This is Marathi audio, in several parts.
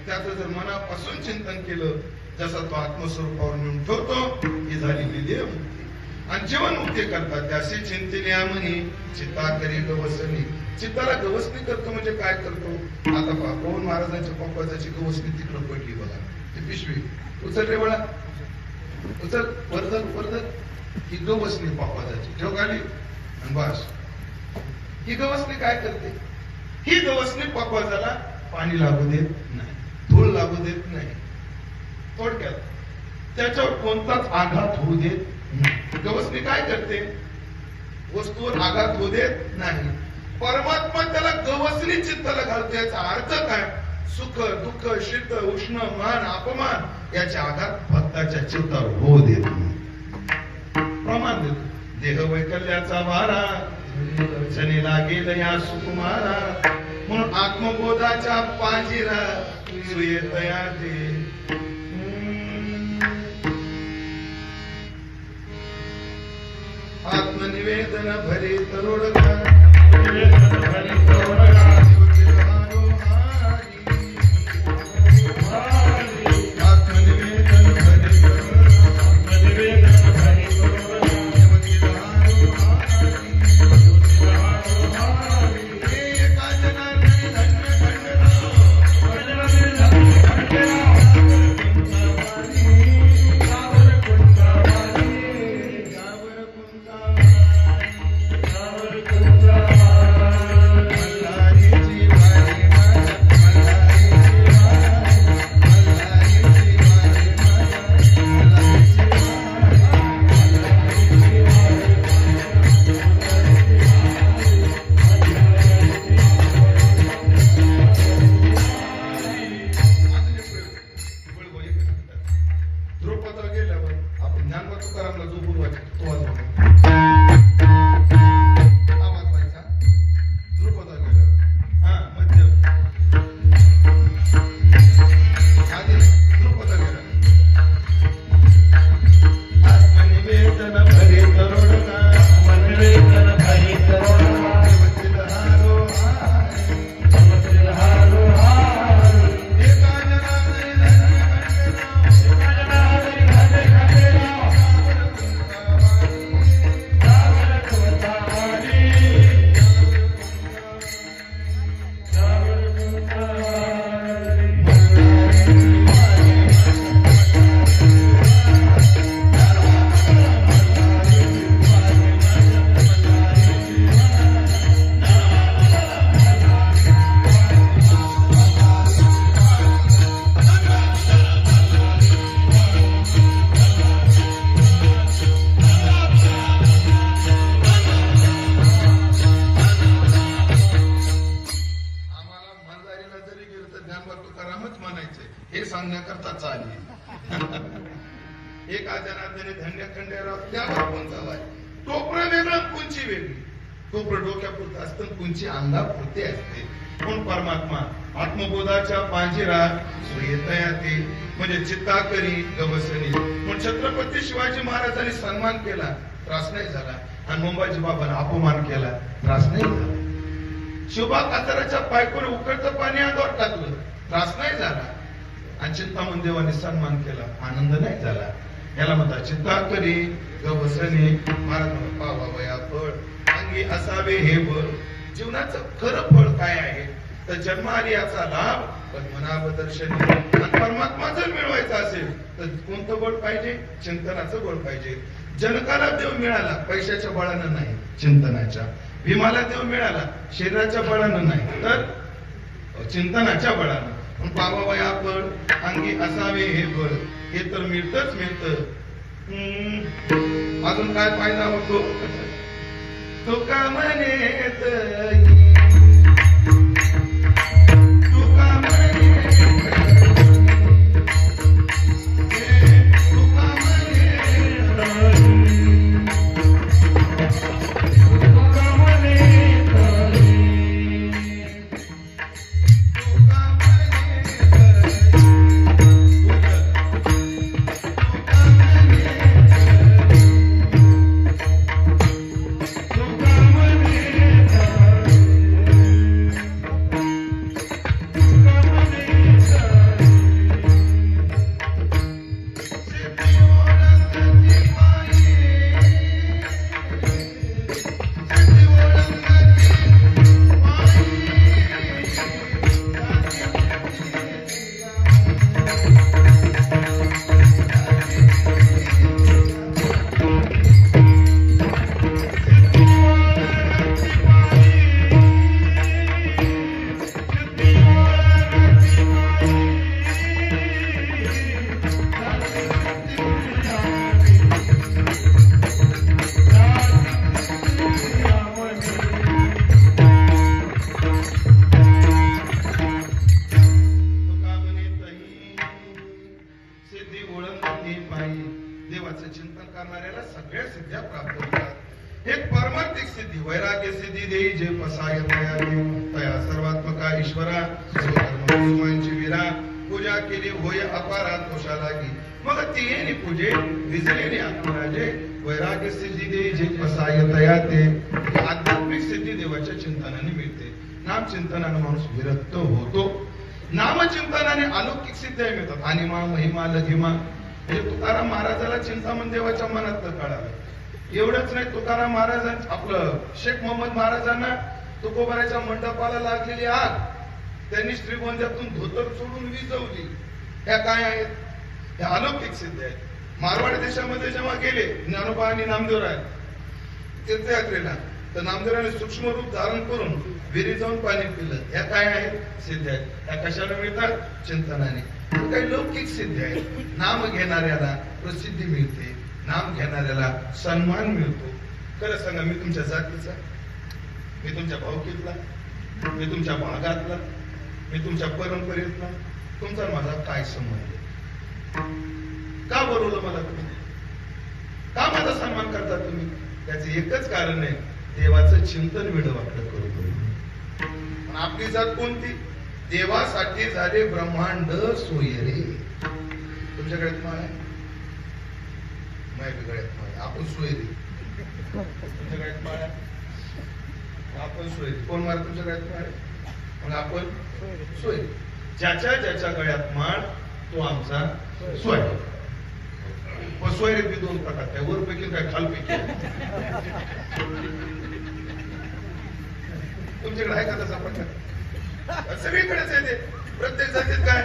त्याचं जर मनापासून चिंतन केलं, जसा तो आत्मस्वरूपावर नेऊन ठेवतो, ही झालेली देवमुक्ती. आणि जीवनमुक्ती करतात त्याशी चिंतल्या म्हणे चित्ता करी गवसणी. चित्ताला गवसणी करतो म्हणजे काय करतो? आता पहा, पवन महाराजांच्या पप्पाची गवसणी तिकडं पडली बघा, ती पिशवी उचल रे बळा, उचल वर्धन ही गवसणी पप्पाची ठेव खाली आणि बस. ही गवसणी काय करते? ही गवसणी पप्पाला पाणी लागू देत नाही, धूळ लागू देत नाही, थोडक्यात त्याच्यावर कोणताच आघात होऊ देत नाही. गवसणी काय करते? वस्तूवर आघात होऊ देत नाही. परमात्मा त्याला गवसणी चित्ताला घालतो. याचा अर्थ काय? सुख दुःख शीत उष्ण मान अपमान याचे आघात भक्ताच्या चित्तावर होऊ देत नाही. प्रमाण देतो. देह वैकल्याचा वारा जनी लागेल या सुकुमारा, म्हणून आत्मबोधाच्या पांजिरा सुयेतया दे. आत्मनिवेदन भरे तरोडका, हे सांगण्याकरता चालेल. एक आजाराने धन्य खंडेराव त्यावर कोणता वाय टोपरं वेगळं कुंची वेगळी. टोपरं डोक्यापुरतं असतं, कुंची अंगापुरते असते. पण परमात्मा आत्मबोधाच्या पांजिरा सुयेतया ते म्हणजे चित्ता करी गवसणी. पण छत्रपती शिवाजी महाराजांनी सन्मान केला, त्रास नाही झाला. आणि मुंबाजी बाबांना अपमान केला, त्रास नाही झाला. शिवबा कातराच्या पायकोने उकळतं पाणी अंगावर टाकलं, त्रास नाही झाला. आणि चिंतामण देवाने सन्मान केला, आनंद नाही झाला. याला म्हणतात चिंता करी गवसणी. महाराज पावावया फळ अंगी असावे हे बळ. जीवनाचं खरं फळ काय आहे तर जन्म आली याचा लाभ पद्मनाभ दर्शनी. आणि परमात्मा जर मिळवायचा असेल तर कोणतं बळ पाहिजे? चिंतनाचं बळ पाहिजे. जनकाला देव मिळाला पैशाच्या बळानं नाही, चिंतनाच्या. भीमाला देव मिळाला शरीराच्या बळानं नाही, तर चिंतनाच्या बळानं. पण पावावया फळ अंगी असावे हे बळ. हे तर मिळतच मिळत. अजून काय फायदा होतो? तुका म्हणेत करणाऱ्याला सगळ्या सिद्ध्या प्राप्त होतात. एक परमार्थिक सिद्धी वैराग्य सिद्धी देई जे पसाय तया सर्वात्मका ईश्वरा सर्वकर्मांची विरा पूजा केली होय अपारा दोषा लागी मग ती येणे पूजे विजलेने आत्मराजे वैराग्य सिद्धी देई जे पसाय तया ते आध्यात्मिक सिद्धी देवाच्या चिंतनाने मिळते. नाम चिंतनाने माणूस विरक्त होतो. नामचिंतनाने अलौकिक सिद्ध्या मिळतात. अनिमा महिमा लघिमा म्हणजे तुकाराम महाराजाला चिंतामण देवाच्या मनात कळालं. एवढंच नाही, तुकाराम महाराज आपलं शेख मोहम्मद महाराजांना तुकोबाराच्या मंडपाला लागलेली आग त्यांनी श्रीगोंद्यातून धोतर सोडून विजवली. ह्या काय आहेत? ह्या अलौकिक सिद्ध्या आहेत. मारवाड देशामध्ये जेव्हा गेले ज्ञानोबा आणि नामदेवराय तीर्थयात्रेला तर नामदेवराने सूक्ष्म रूप धारण करून विहिरी जाऊन पाणी पिलं. ह्या काय आहेत? सिद्ध्या आहेत. ह्या कशाला मिळतात? चिंतनाने. काही लौकिक सिद्ध्या आहेत. नाम घेणाऱ्याला प्रसिद्धी मिळते, नाम घेणाऱ्याला सन्मान मिळतो. खरं सांगा, मी तुमच्या जातीचा, मी तुमच्या भावकीतला, मी तुमच्या भागातला, मी तुमच्या परंपरेतला, तुमचा माझा काय संबंध? का बोलवलं मला तुम्ही? का माझा सन्मान करता तुम्ही? त्याचे एकच कारण आहे, देवाचं चिंतन वेडवाकडं करू करू. आपली जात कोणती? देवासाठी झाले ब्रह्मांड सोयरे. तुमच्याकडे माळ आहे? माझ्या गळ्यात माळ. आपण सोयरे. तुमच्या गळ्यात माळ आहे? आपण सोयरे. कोण माळ तुमच्या गळ्यात माळ? मग आपण सोयरे. ज्याच्या ज्याच्या गळ्यात माळ तो आमचा सोयरे. सोयरे बी दोन प्रकार, काय वरपैकी काय खालपैकी? तुमच्याकडे आहे का तसा प्रकार? सगळीकडेच आहे ते. प्रत्येक जातीत काय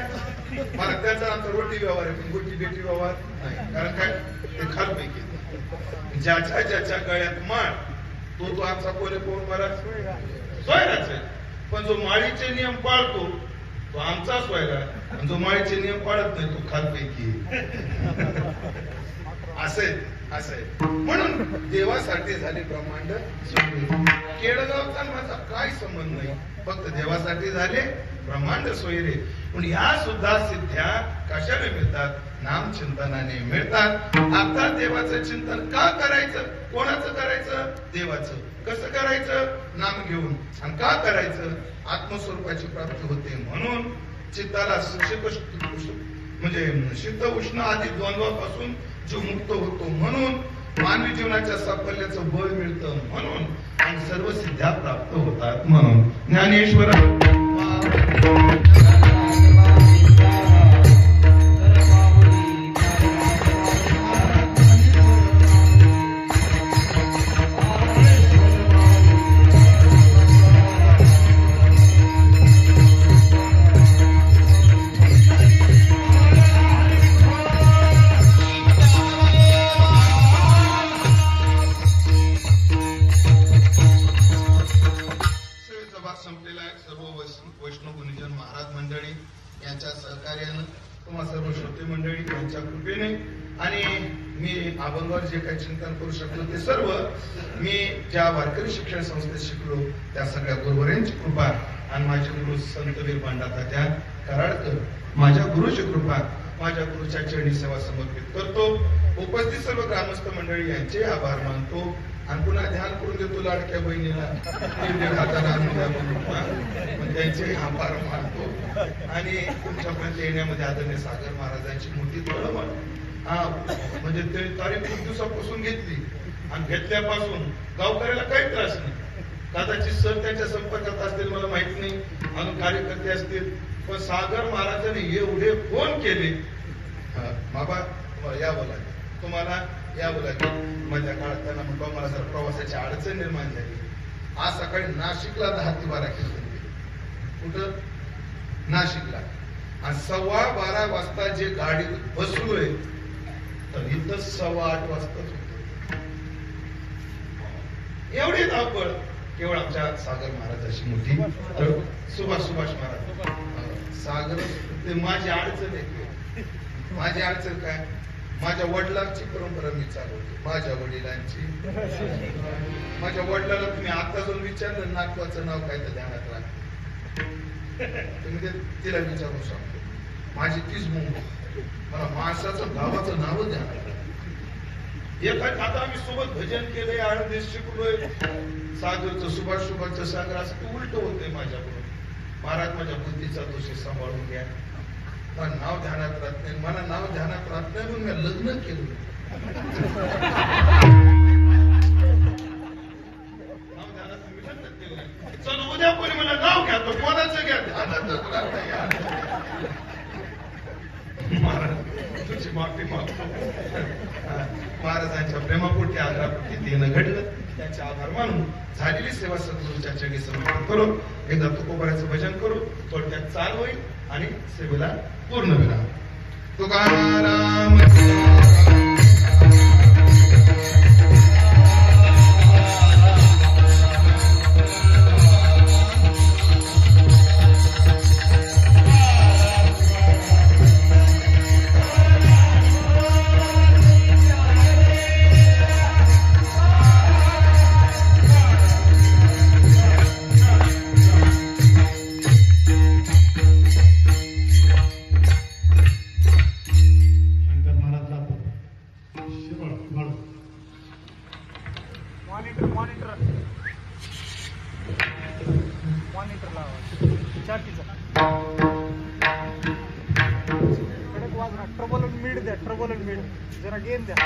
मला त्याचा आमचा रोटी व्यवहार आहे, पण गोटी बेटी व्यवहार नाही. कारण काय? ते खालपैकी. ज्याच्या ज्याच्या गळ्यात माळ तो तो आमचा कोणी कोण मला सोयराच आहे. पण जो माळीचे नियम पाळतो तो आमचा सोयरा, आणि जो माळीचे नियम पाळत नाही तो खालपैकी. असं आहे. म्हणून देवासाठी झाले ब्रह्मांड सोयरे. केळगावचा माझा काय संबंध नाही, फक्त देवासाठी झाले ब्रह्मांड सोयरे. पण ह्या सुद्धा सिद्ध्या कशाने मिळतात? नाम चिंतनाने मिळतात. आता देवाचं चिंतन का करायचं? कोणाचं करायचं? देवाचं. कसं करायचं? नाम घेऊन. आणि का करायचं? आत्मस्वरूपाची प्राप्ती होते म्हणून. चित्ताला म्हणजे शीत उष्ण आदी द्वंद्वापासून जो मुक्त होतो म्हणून. मानवी जीवनाच्या साफल्याचं बळ मिळतं म्हणून. आणि सर्व सिद्ध्या प्राप्त होतात म्हणून. ज्ञानेश्वर जे काही चिंतन करू शकलो ते सर्व मी ज्या वारकरी शिक्षण संस्थेत शिकलो त्या सगळ्या गुरुवरांची कृपा आणि माझे गुरु संतवीर पांडातात्या कराडकर माझ्या गुरुची कृपा माझ्या गुरुच्या चरणी सेवा समर्पित करतो. उपस्थित सर्व ग्रामस्थ मंडळी यांचे आभार मानतो. आणि पुन्हा ध्यान करून देतो लाडक्या बहिणीला त्यांचे आभार मानतो. आणि तुमच्यापर्यंत येण्यामध्ये आदरणीय सागर महाराजांची मोठी तळमळ म्हणजे ते तारीख खूप दिवसापासून घेतली आणि घेतल्यापासून गावकऱ्याला काही त्रास नाही. कदाचित सर त्यांच्या संपर्कात असतील मला माहित नाही, अजून कार्यकर्ते असतील, पण सागर महाराजांनी एवढे फोन केले. बाबा यावं लागेल, तुम्हाला यावं लागेल. माझ्या काळात त्यांना म्हणतो मला जर प्रवासाची अडचण निर्माण झाली. आज सकाळी नाशिकला 10 ते 12 किलोमीटर. कुठं? नाशिकला. आणि 12:15 वाजता जे गाडीत बसलोय तर इथं 8:15 वाजताच होतो. एवढी धावपळ केवळ आमच्या सागर महाराजाची मोठी. तर सुभाष महाराज सागर ते माझी अडचण आहे. माझी अडचण काय? माझ्या वडिलांची परंपरा मी चालवतो. माझ्या वडिलांची. माझ्या वडिलांना तुम्ही आता जाऊन विचारलं नातवाचं नाव काय तर ध्यानात राहते. तुम्ही तिला विचारून सांगतो. माझी तीच मुंबई. मला माणसाचं गावाचं नाव ध्यानात राहते. आता आम्ही सोबत भजन केलंय, आळंदीत शिकलोय, सागरचं सुभाषचं सागर असं ते उलट होतंय माझ्याकडून. महाराज माझ्या बुद्धीचा दोषी सांभाळून घ्या. पण नाव ध्यानात राहत नाही, मला नाव ध्यानात राहत नाही म्हणून मी लग्न केलं. नाव ध्यानात मी लग्न केलं. चल उद्या कोणी मला नाव घ्या, तो कोणाचं घ्या ध्यानातच राहत नाही. महाराज तुझी माफी मागतो. महाराजांच्या प्रेमापोटी आग्रापोटी देणं घडलं, त्यांचे आभार मानून झालेली सेवा सद्गुरूच्या चरणी समर्पण करून एकदा तुकोबाऱ्याचं भजन करू. थोडक्यात चाल होईल आणि सेवेला पूर्ण विराम. तुकाराम ट्रबल मिड जरा गेन द्या.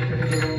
Thank you.